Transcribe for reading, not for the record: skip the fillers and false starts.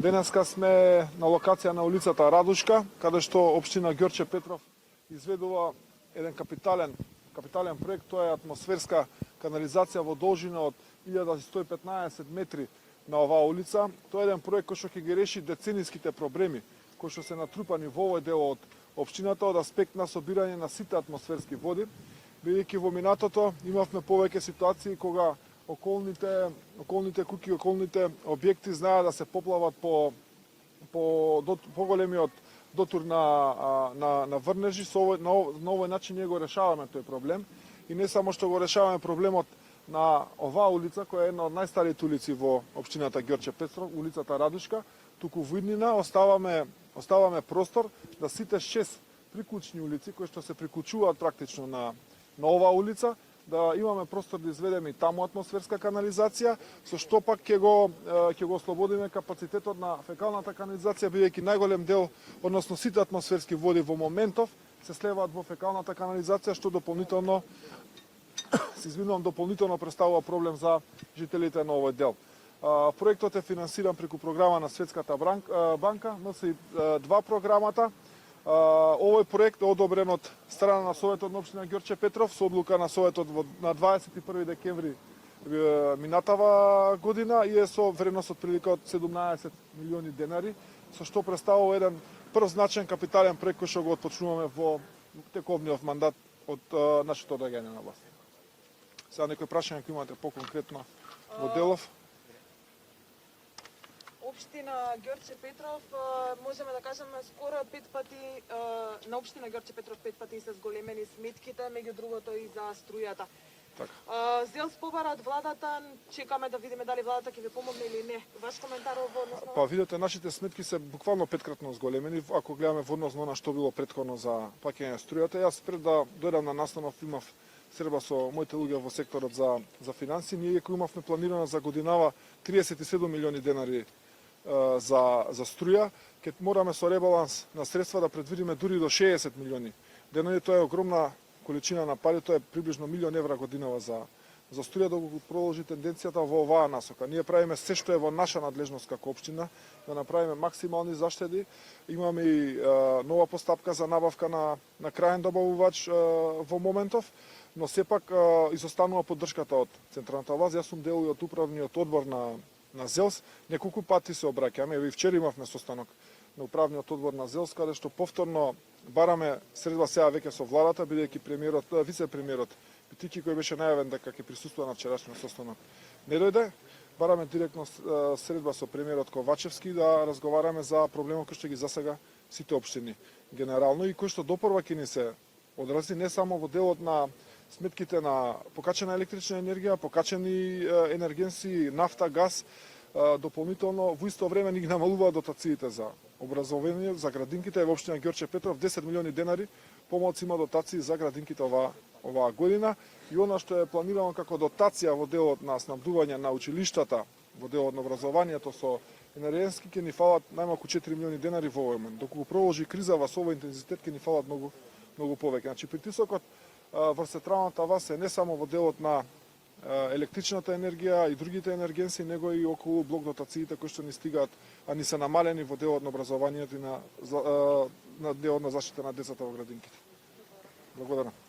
Денеска сме на локација на улицата Радушка, каде што општина Ѓорче Петров изведува еден капитален проект, тоа е атмосферска канализација во должина од 1115 метри на оваа улица. Тоа е еден проект кој што ќе ги реши децениските проблеми кои што се натрупани во овој дел од општината од аспект на собирање на сите атмосферски води, бидејќи во минатото имавме повеќе ситуации кога околните куќи, околните објекти знаат да се поплават по поголемиот дотур на врнежи. На овој начин ние го решаваме тој проблем и не само што го решаваме проблемот на оваа улица, која е една од најстарите улици во општината Ѓорче Петров, улицата Радушка, туку во иднина оставаме простор да сите 6 приклучни улици кои што се приклучуваат практично на оваа улица, да имаме простор да изведеме и таму атмосферска канализација, со што пак ќе го ослободиме капацитетот на фекалната канализација, бидејќи најголем дел, односно сите атмосферски води во моментов се слеваат во фекалната канализација, што дополнително представува проблем за жителите на овој дел. Проектот е финансиран преку програма на Светската банка, МСИ-2 програмата. Овој проект е одобрен од страна на Советот на општина Ѓорче Петров со одлука на Советот на 21 декември минатава година и е со вредност од прилика од 17 милиони денари, со што представува еден прв значен капитален проект кој што го отпочнуваме во тековниот мандат од нашето одреѓање на власт. Сега некои прашања кои имате по-конкретно во Делов? Општина Ѓорче Петров, можеме да кажеме скоро 5 пати на општина Ѓорче Петров 5 пати се зголемени сметките, меѓу другото и за струјата. Така. Зел побара од владата, чекаме да видиме дали владата ќе ви помогне или не. Ваш коментар во односно? Па видите, нашите сметки се буквално 5кратно зголемени, ако гледаме во однос на она што било претходно за плаќање струјата. Јас пред да дојдам на настанов имав средба со моите луѓе во секторот за финансии. Ние кој имавме планирано за годинава 37 милиони денари за струја, ќе мораме со ребаланс на средства да предвидиме дури до 60 милиони денари. Тоа е огромна количина на пари, тоа е приближно милион евра годинава за струја, да го продолжи тенденцијата во оваа насока. Ние правиме се што е во наша надлежност како општина, да направиме максимални заштеди. Имаме и нова постапка за набавка на крајен добавувач во моментов, но сепак изостанува поддршката од централната власт. Јас сум дел и од управниот одбор на ЗЕЛС, неколку пати се обраќаме, и вчера имавме состанок на управниот одбор на ЗЕЛС, каде што повторно бараме средба сега веќе со владата, бидејќи вице-премиерот Питики, кој беше најавен дека ќе присуствува на вчерашниот состанок, не дојде. Бараме директно средба со премиерот Ковачевски да разговараме за проблемот кој што ги засега сите општини генерално и кој што допорва ќе ни се одрази не само во делот на сметките на покачена електрична енергија, покачени енергенси, нафта, газ, дополнително во исто време ни ги намалуваат дотациите за образование, за градинките. Во општина Ѓорче Петров 10 милиони денари помалку има дотации за градинките оваа година и она што е планирано како дотација во делот на снабдување на училиштата, во делот на образованието со енергенски ќе ни фалат најмалку 4 милиони денари во овој момент. Доколку продолжи кризава со овој интензитет ќе ни фалат многу повеќе. Значи притисокот врз централната власт е не само во делот на електричната енергија и другите енергенси, него и околу блок дотациите кои што ни стигаат, а ни се намалени во делот на образованието и на делот на заштита на децата во градинките. Благодарам.